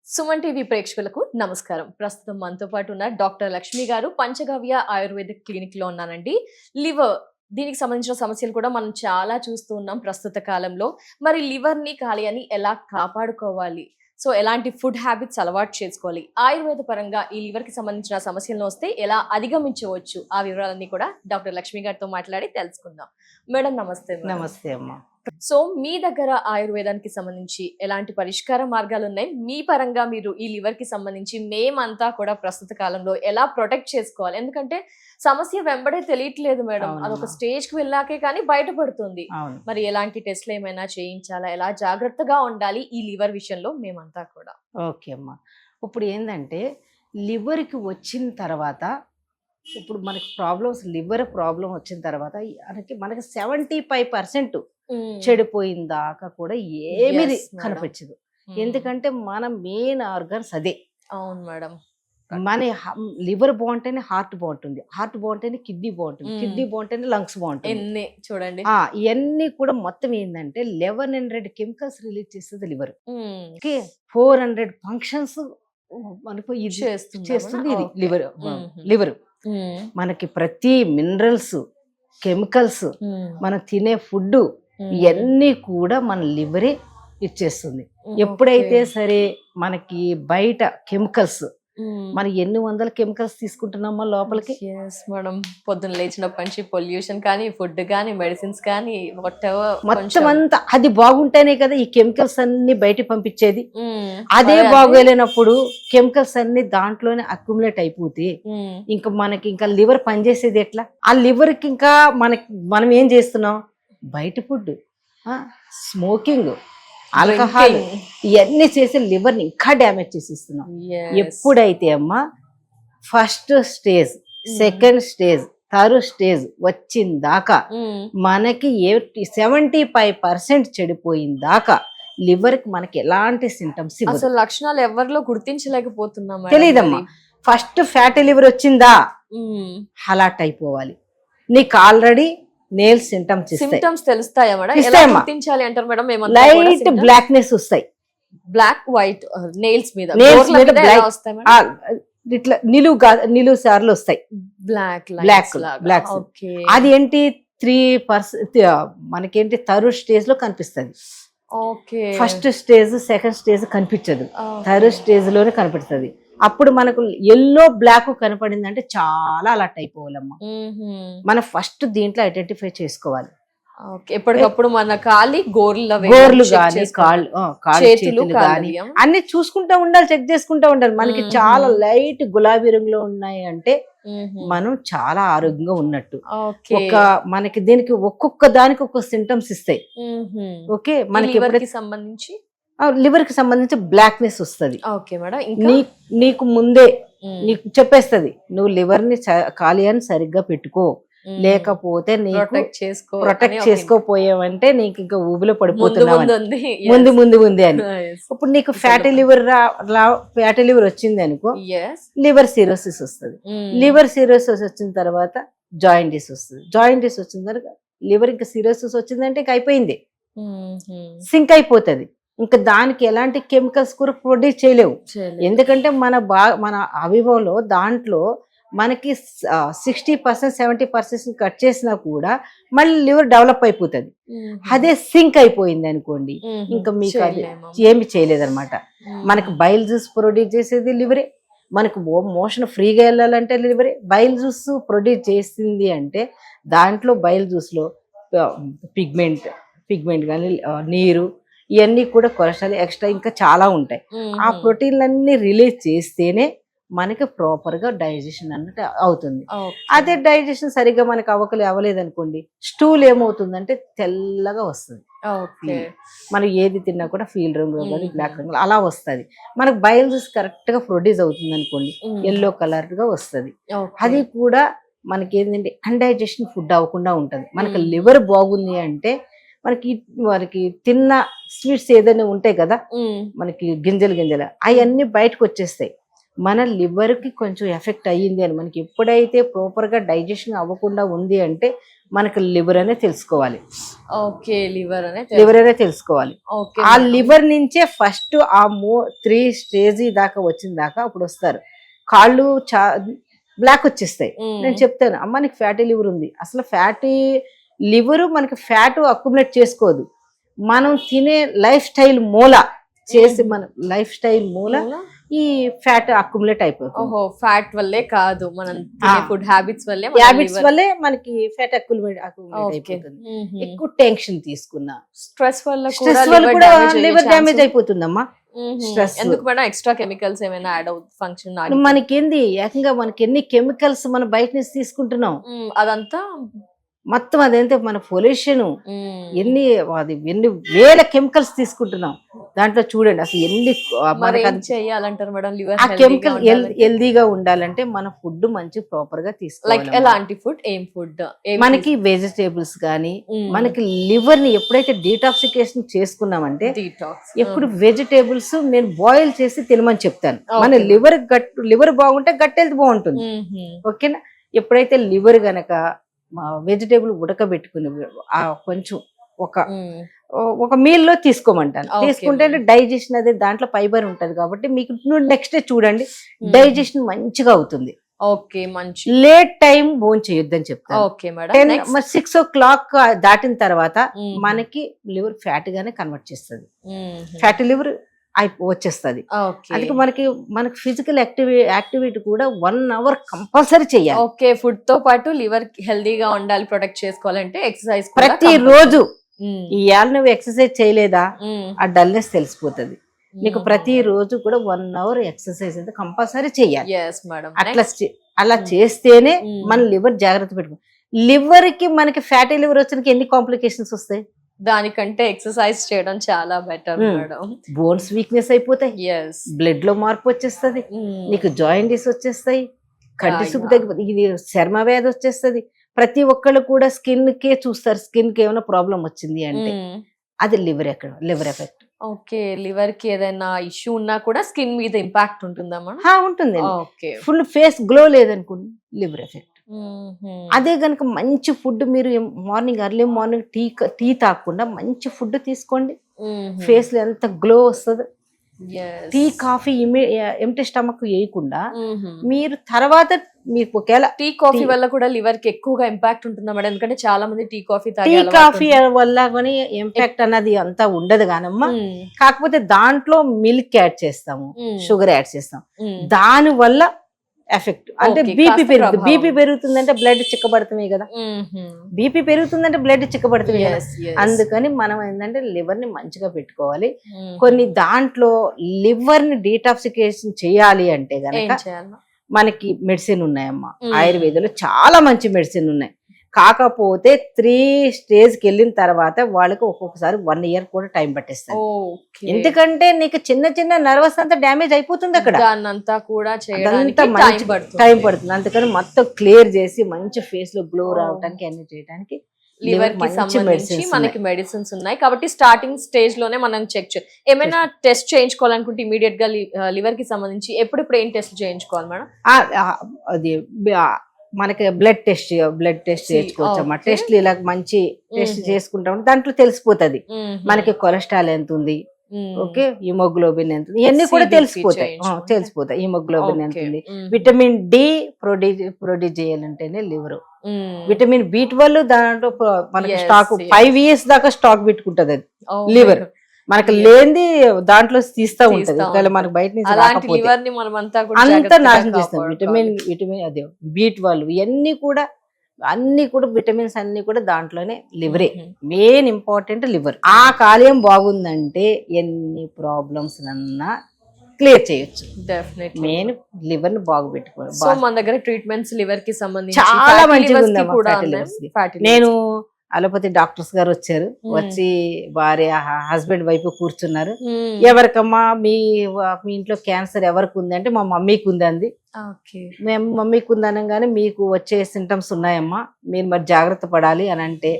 Suman TV ప్రేక్షకులకు నమస్కారం. ప్రస్తుతం మనతో పాటు ఉన్న డాక్టర్ లక్ష్మి గారు పంచగవ్య ఆయుర్వేదిక్ క్లినిక్ లో ఉన్నానండి. లివర్ దీనికి సంబంధించిన సమస్యలు కూడా మనం చాలా చూస్తూ ఉన్నాం ప్రస్తుత కాలంలో. మరి లివర్ ని కాలేయాన్ని ఎలా కాపాడుకోవాలి, సో ఎలాంటి ఫుడ్ హ్యాబిట్స్ అలవాటు చేసుకోవాలి, ఆయుర్వేద పరంగా ఈ లివర్ కి సంబంధించిన సమస్యలను వస్తే ఎలా అధిగమించవచ్చు, ఆ వివరాలన్నీ కూడా డాక్టర్ లక్ష్మి గారితో మాట్లాడి తెలుసుకుందాం. మేడం నమస్తే. నమస్తే అమ్మా. సో మీ దగ్గర ఆయుర్వేదానికి సంబంధించి ఎలాంటి పరిష్కార మార్గాలు ఉన్నాయి? మీ పరంగా మీరు ఈ లివర్ కి సంబంధించి మేమంతా కూడా ప్రస్తుత కాలంలో ఎలా ప్రొటెక్ట్ చేసుకోవాలి? ఎందుకంటే సమస్య వెంబడే తెలియట్లేదు మేడం, అదొక స్టేజ్ కి వెళ్ళాకే కానీ బయటపడుతుంది. మరి ఎలాంటి టెస్ట్లు ఏమైనా చేయించాలా, ఎలా జాగ్రత్తగా ఉండాలి ఈ లివర్ విషయంలో మేమంతా కూడా? ఓకే అమ్మా. ఇప్పుడు ఏంటంటే లివర్కి వచ్చిన తర్వాత, ఇప్పుడు మనకి లివర్ ప్రాబ్లం వచ్చిన తర్వాత మనకి 75% చెడిపోయిన దాకా కూడా ఏమి కనిపించదు. ఎందుకంటే మన మెయిన్ ఆర్గన్స్ అదే. అవును మేడం. మన లివర్ బాగుంటేనే హార్ట్ బాగుంటుంది, హార్ట్ బాగుంటేనే కిడ్నీ బాగుంటుంది, కిడ్నీ బాగుంటేనే లంగ్స్ బాగుంటుంది. చూడండి ఇవన్నీ కూడా మొత్తం ఏంటంటే 1100 కెమికల్స్ రిలీజ్ చేస్తుంది లివర్. 400 ఫంక్షన్స్ మనకు చేస్తుంది ఇది లివర్. మనకి ప్రతి మినరల్స్, కెమికల్స్, మనం తినే ఫుడ్ ఇవన్నీ కూడా మన లివరే ఇచ్చేస్తుంది. ఎప్పుడైతే సరే మనకి బయట కెమికల్స్, మనం ఎన్ని వందల కెమికల్స్ తీసుకుంటున్నామో లోపలికి. మేడం పొద్దున్న లేచినప్పటి నుంచి పొల్యూషన్ కానీ, ఫుడ్ కానీ, మెడిసిన్స్ కానీ, మొత్తం అంతా అది బాగుంటేనే కదా ఈ కెమికల్స్ అన్ని బయట పంపించేది. అదే బాగోలేనప్పుడు కెమికల్స్ అన్ని దాంట్లోనే అక్యుములేట్ అయిపోతే ఇంకా మనకి ఇంకా లివర్ పనిచేసేది ఎట్లా? ఆ లివర్ కి ఇంకా మనం ఏం చేస్తున్నాం? బయట ఫుడ్, స్మోకింగ్, ఆల్కహాల్ ఇవన్నీ చేసి లివర్ ని ఇంకా డ్యామేజ్ చేసిస్తున్నాం. ఎప్పుడైతే అమ్మా first stage, second stage, third stage వచ్చిన దాకా మనకి 75% చెడిపోయిన దాకా లివర్ కి మనకి ఎలాంటి సింటమ్స్, అసలు లక్షణాలు ఎవరిలో గుర్తించలేకపోతున్నాం. తెలియదమ్మా. ఫస్ట్ ఫ్యాటీ లివర్ వచ్చిందా అలర్ట్ అయిపోవాలి. నీకు ఆల్రెడీ నేల్ సింటమ్స్ తెలుస్తాయా మేడం? గుర్తించాలి అంటారు మేడం? లైట్ బ్లాక్నెస్ వస్తాయి, బ్లాక్ వైట్ నెయిల్స్ మీద ఇట్లా నిలువు సార్లు వస్తాయి, బ్లాక్. అది ఏంటి 3% మనకేంటి థర్డ్ స్టేజ్ లో కనిపిస్తుంది. ఫస్ట్ స్టేజ్, సెకండ్ స్టేజ్ కనిపించదు, థర్డ్ స్టేజ్ లోనే కనిపిస్తుంది. అప్పుడు మనకు ఎల్లో బ్లాక్ కనపడిందంటే చాలా అలర్ట్ అయిపోవాలమ్మా. మనం ఫస్ట్ దీంట్లో ఐడెంటిఫై చేసుకోవాలి. ఎప్పటికప్పుడు మన గోర్లు కానీ, చేతులు కానీ అన్ని చూసుకుంటా ఉండాలి, చెక్ చేసుకుంటా ఉండాలి. మనకి చాలా లైట్ గులాబీ రంగులో ఉన్నాయి అంటే మనం చాలా ఆరోగ్యంగా ఉన్నట్టు. మనకి దీనికి ఒక్కొక్క దానికి ఒక్కొక్క సింటమ్స్ ఇస్తాయి. ఓకే, మనకి సంబంధించి లివర్ కి సంబంధించి బ్లాక్నెస్ వస్తుంది. నీకు ముందే నీకు చెప్పేస్తుంది, నువ్వు లివర్ ని కాలేయాన్ని సరిగ్గా పెట్టుకో, లేకపోతే నీకు ప్రొటెక్ట్ చేసుకోపోయావంటే నీకు ఇంకా ఊబిలో పడిపోతున్నావు ముందు అని. ఇప్పుడు నీకు ఫ్యాటీ లివర్ వచ్చింది అనుకో, లివర్ సిరోసిస్ వస్తుంది. లివర్ సిరోసిస్ వచ్చిన తర్వాత జాయింటిస్ వస్తుంది. జాయింటిస్ వచ్చిన తర్వాత లివర్ ఇంకా సిరోసిస్ వచ్చిందంటే ఇంకా అయిపోయింది, సింక్ అయిపోతుంది. ఇంకా దానికి ఎలాంటి కెమికల్స్ కూడా ప్రొడ్యూస్ చేయలేవు. ఎందుకంటే మన అవయవంలో దాంట్లో మనకి 60%, 70% కట్ చేసినా కూడా మళ్ళీ లివర్ డెవలప్ అయిపోతుంది. అదే సింక్ అయిపోయింది అనుకోండి, ఇంకా మీకు అది ఏమి చేయలేదన్నమాట. మనకు బైల్ జ్యూస్ ప్రొడ్యూస్ చేసేది లివరే. మనకు మోషన్ ఫ్రీగా వెళ్ళాలంటే లివరే. బైల్ జ్యూస్ ప్రొడ్యూస్ చేసింది అంటే దాంట్లో బైల్ జ్యూస్ లో పిగ్మెంట్ కానీ, నీరు, ఇవన్నీ కూడా కొలెస్ట్రాల్ ఎక్స్ట్రా ఇంకా చాలా ఉంటాయి. ఆ ప్రోటీన్లన్నీ రిలీజ్ చేస్తేనే మనకి ప్రాపర్ గా డైజెషన్ అన్నట్టు అవుతుంది. అదే డైజెషన్ సరిగ్గా మనకి అవ్వలేదు అనుకోండి, స్టూల్ ఏమవుతుందంటే తెల్లగా వస్తుంది. మనం ఏది తిన్నా కూడా ఫీల్ రంగులో కానీ, బ్లాక్ రంగులో అలా వస్తుంది. మనకు బైల్ జ్యూస్ కరెక్ట్ గా ప్రొడ్యూస్ అవుతుంది అనుకోండి, ఎల్లో కలర్ గా వస్తుంది. అది కూడా మనకి ఏంటంటే అన్డైజెషన్ ఫుడ్ అవ్వకుండా ఉంటుంది. మనకి లివర్ బాగుంది అంటే మనకి తిన్న స్వీట్స్ ఏదైనా ఉంటాయి కదా, మనకి గింజలు అవన్నీ బయటకు వచ్చేస్తాయి. మన లివర్ కి కొంచెం ఎఫెక్ట్ అయ్యింది అని, మనకి ఎప్పుడైతే ప్రాపర్ గా డైజెషన్ అవ్వకుండా ఉంది అంటే మనకి లివర్ అనే తెలుసుకోవాలి. ఓకే, లివర్ అనే తెలుసుకోవాలి. ఆ లివర్ నుంచే ఫస్ట్ ఆ 3 స్టేజ్ దాకా వచ్చిన దాకా అప్పుడు వస్తారు. కాళ్ళు బ్లాక్ వచ్చేస్తాయి. నేను చెప్తాను, అమ్మ నీకు ఫ్యాటీ లివర్ ఉంది. అసలు ఫ్యాటీ లివర్ మనకి ఫ్యాట్ అక్యుములేట్ చేసుకోదు, మనం తినే లైఫ్ స్టైల్ మూల చేసి, మన లైఫ్ స్టైల్ మూల ఈ ఫ్యాట్ అక్యుములేట్ అయిపోతుంది. ఫ్యాట్ వల్లే కాదు, మనం ఫుడ్ హ్యాబిట్స్ వల్లే మనకి ఫ్యాట్ అక్యుములేట్ అయిపోతుంది. ఎక్కువ టెన్షన్ తీసుకున్నా, స్ట్రెస్ వల్ల కూడా లివర్ డ్యామేజ్ అయిపోతుందమ్మా. స్ట్రెస్ ఎందుకు మేడం, ఎక్స్ట్రా కెమికల్స్ ఏమైనా యాడ్ అవుతుంది ఫంక్షన్? మనకేంది ఏకంగా మనకి ఎన్ని కెమికల్స్ మనం బయట నుంచి తీసుకుంటున్నాం, అదంతా మొత్తం అదేంటే మన పొల్యూషన్ ఎన్ని వేల కెమికల్స్ తీసుకుంటున్నాం. దాంట్లో చూడండి అసలు ఎన్ని చేయాలంటారు మేడం లివర్ ఆ కెమికల్ హెల్దీగా ఉండాలంటే మన ఫుడ్ మంచి ప్రాపర్ గా తీసుకోవాలి. ఎలాంటి ఫుడ్? ఏం ఫుడ్? మనకి వెజిటేబుల్స్ గానీ, మనకి లివర్ ని ఎప్పుడైతే డీటాక్సికేషన్ చేసుకున్నామంటే, ఎప్పుడు వెజిటేబుల్స్ నేను బాయిల్ చేసి తినమని చెప్తాను. మన లివర్ బాగుంటే గట్ హెల్త్ బాగుంటుంది. ఓకేనా? ఎప్పుడైతే లివర్ గనక వెజిటేబుల్ ఉడకబెట్టుకుని కొంచెం ఒక మీల్ లో తీసుకోమంటాను. తీసుకుంటే డైజెషన్ అదే దాంట్లో ఫైబర్ ఉంటది కాబట్టి మీకు నెక్స్ట్ డే చూడండి డైజెషన్ మంచిగా అవుతుంది. ఓకే, మంచి. లేట్ టైం భోజనం చేయొద్దని చెప్తాను. 6 o'clock దాటిన తర్వాత మనకి లివర్ ఫ్యాట్ గానే కన్వర్ట్ చేస్తుంది. ఫ్యాటీ లివర్ వచ్చేస్తుంది. అందుకే మనకి ఫిజికల్ యాక్టివిటీ కూడా 1 hour కంపల్సరీ చేయాలి. ఓకే, ఫుడ్ తో పాటు లివర్ హెల్దీగా ఉండాలి, ప్రొటెక్ట్ చేసుకోవాలంటే ఎక్సర్సైజ్ ప్రతి రోజు. ఇవాళ నువ్వు ఎక్సర్సైజ్ చేయలేదా, ఆ డల్నెస్ తెలిసిపోతుంది నీకు. ప్రతి రోజు కూడా 1 hour ఎక్సర్సైజ్ అయితే కంపల్సరీ చేయాలి. అలా చేస్తేనే మన లివర్ జాగ్రత్త పెట్టుకో. లివర్ కి మనకి ఫ్యాటీ లివర్ వచ్చిన ఎన్ని కాంప్లికేషన్స్ వస్తాయి? దానికంటే ఎక్సర్సైజ్ చేయడం చాలా బెటర్ మేడం. బోన్స్ వీక్నెస్ అయిపోతాయి, బ్లడ్ లో మార్పు వచ్చేస్తుంది, నీకు జాయింటిస్ వచ్చేస్తాయి, కంటి చూపు తగ్గిపోతుంది, ఇది చర్మ వ్యాధి వచ్చేస్తుంది. ప్రతి ఒక్కళ్ళు కూడా స్కిన్ కే చూస్తారు, స్కిన్ కి ఏమైనా ప్రాబ్లం వచ్చింది అంటే అది లివర్ ఎఫెక్ట్. ఓకే, లివర్ కి ఏదైనా ఇష్యూ ఉన్నా కూడా స్కిన్ మీద ఇంపాక్ట్ ఉంటుందా? ఉంటుంది. ఫుల్ ఫేస్ గ్లో లేదనుకోండి, లివర్ ఎఫెక్ట్. అదే గనక మంచి ఫుడ్ మీరు ఎర్లీ మార్నింగ్ టీ తాగకుండా మంచి ఫుడ్ తీసుకోండి, ఫేస్ లో ఎంత గ్లో వస్తుంది. టీ కాఫీ ఎంటీ స్టమక్ వేయకుండా మీరు తర్వాత మీకు ఒకవేళ టీ కాఫీ వల్ల కూడా లివర్ కి ఎక్కువగా ఇంపాక్ట్ ఉంటుందా మేడం? ఎందుకంటే చాలా మంది టీ కాఫీ వల్ల కానీ ఇంపాక్ట్ అన్నది అంతా ఉండదు కానమ్మా. కాకపోతే దాంట్లో మిల్క్ యాడ్ చేస్తాము, షుగర్ యాడ్ చేస్తాం, దాని వల్ల ఎఫెక్ట్ అంటే బీపీ పెరుగుతుందంటే బ్లడ్ చిక్కబడుతుంది కదా, బీపీ పెరుగుతుందంటే బ్లడ్ చిక్కబడుతుంది కదా. అందుకని మనం ఏంటంటే లివర్ ని మంచిగా పెట్టుకోవాలి. కొన్ని దాంట్లో లివర్ ని డీటాక్సికేషన్ చేయాలి అంటే గనక మనకి మెడిసిన్ ఉన్నాయమ్మా. ఆయుర్వేదంలో చాలా మంచి మెడిసిన్ ఉన్నాయి. కాకపోతే 3 స్టేజ్కి వెళ్ళిన తర్వాత వాళ్ళకి ఒక్కొక్కసారి 1 year కూడా టైం పట్టేస్తుంది. ఎందుకంటే నీకు చిన్న నర్వస్ అంతా డ్యామేజ్ అయిపోతుంది అక్కడ, టైం పడుతుంది. అందుకని మొత్తం క్లియర్ చేసి మంచి ఫేస్ లో గ్లో రావడానికి అన్ని చేయడానికి లివర్ కి సంబంధించి మనకి మెడిసిన్స్ ఉన్నాయి. కాబట్టి స్టార్టింగ్ స్టేజ్ లోనే మనం చెక్ ఏమైనా టెస్ట్ చేయించుకోవాలనుకుంటే ఇమీడియట్ గా లివర్ కి సంబంధించి ఎప్పుడెప్పుడు ఏం టెస్ట్ చేయించుకోవాలి మేడం? అది మనకి బ్లడ్ టెస్ట్ చేసుకోవచ్చమ్మా. టెస్ట్లు ఇలా మంచి టెస్ట్ చేసుకుంటాం, దాంట్లో తెలిసిపోతుంది మనకి కొలెస్ట్రాల్ ఎంత ఉంది, ఓకే, హిమోగ్లోబిన్ ఎంత ఉంది, ఇవన్నీ కూడా తెలిసిపోతాయి. హిమోగ్లోబిన్ ఎంత ఉంది, విటమిన్ డి ప్రొడ్యూస్ చేయాలంటేనే లివర్, విటమిన్ B12 దాంట్లో మనకి స్టాక్ 5 years దాకా స్టాక్ పెట్టుకుంటది అది లివర్. మనకి లేనిది దాంట్లో తీస్తా ఉంటది, మనకి బయట నుంచి అంతా నాశనం చేస్తాం. విటమిన్ అదే B12 ఇవన్నీ కూడా అన్ని కూడా విటమిన్స్ అన్ని కూడా దాంట్లోనే లివరే మెయిన్ ఇంపార్టెంట్. లివర్ ఆ కాలేయం బాగుందంటే ఎన్ని ప్రాబ్లమ్స్ అన్నా క్లియర్ చేయొచ్చు. మెయిన్ లివర్ ని బాగు పెట్టుకోవాలి. సో మన దగ్గర ట్రీట్మెంట్స్ లివర్ కి సంబంధించి చాలా మంచిగా ఉంది. నేను అలోపతి డాక్టర్స్ గారు వచ్చారు, వచ్చి భార్య హస్బెండ్ వైపు కూర్చున్నారు. ఎవరికమ్మా మీ ఇంట్లో క్యాన్సర్ ఎవరికి ఉంది అంటే మా మమ్మీకి ఉంది అంది. మేము మమ్మీకి ఉంది అనగానే మీకు వచ్చే సింటమ్స్ ఉన్నాయమ్మా, మీరు మరి జాగ్రత్త పడాలి అని అంటే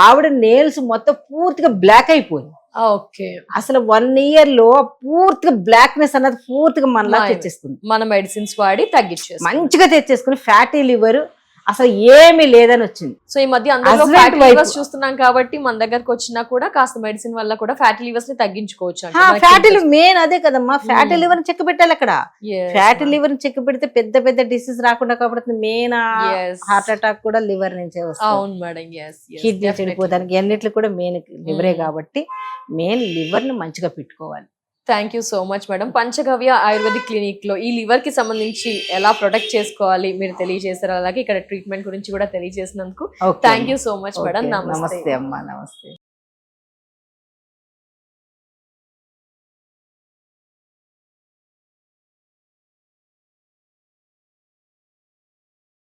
ఆవిడ నేల్స్ మొత్తం పూర్తిగా బ్లాక్ అయిపోయింది. ఓకే. అసలు 1 year లో పూర్తిగా బ్లాక్నెస్ అన్నది పూర్తిగా మనలా తెచ్చేస్తుంది. మన మెడిసిన్స్ వాడి తగ్గించేసి మంచిగా తెచ్చేసుకుని ఫ్యాటీ లివర్ అసలు ఏమీ లేదని వచ్చింది. సో ఈ మధ్య అందరిలో ఫ్యాటీ లివర్స్ చూస్తున్నాం కాబట్టి మన దగ్గరకు వచ్చినా కూడా కాస్త మెడిసిన్ వల్ల కూడా ఫ్యాటీ లివర్స్ ని తగ్గించుకోవచ్చు. ఫ్యాటీ మెయిన్ అదే కదమ్మా, ఫ్యాటీ లివర్ ని చెక్ పెట్టాలి. అక్కడ ఫ్యాటీ లివర్ ని చెక్ పెడితే పెద్ద పెద్ద డిసీజ్ రాకుండా కాబట్టి మెయిన్ హార్ట్ అటాక్ కూడా లివర్ నుంచే వస్తుంది. అవును మేడం. కిడ్నీ చెడిపోవడానికి అన్నిట్లు కూడా మెయిన్ లివరే కాబట్టి మెయిన్ లివర్ ని మంచిగా పెట్టుకోవాలి. Thank you so much madam. Panchagavya ayurvedic clinic లో ఈ లివర్ కి సంబంధించి ఎలా ప్రొటెక్ట్ చేసుకోవాలి మీరు తెలియజేశారు, అలాగే ఇక్కడ ట్రీట్మెంట్ గురించి కూడా తెలియజేసినందుకు thank you so much madam. నమస్తే అమ్మా. నమస్తే.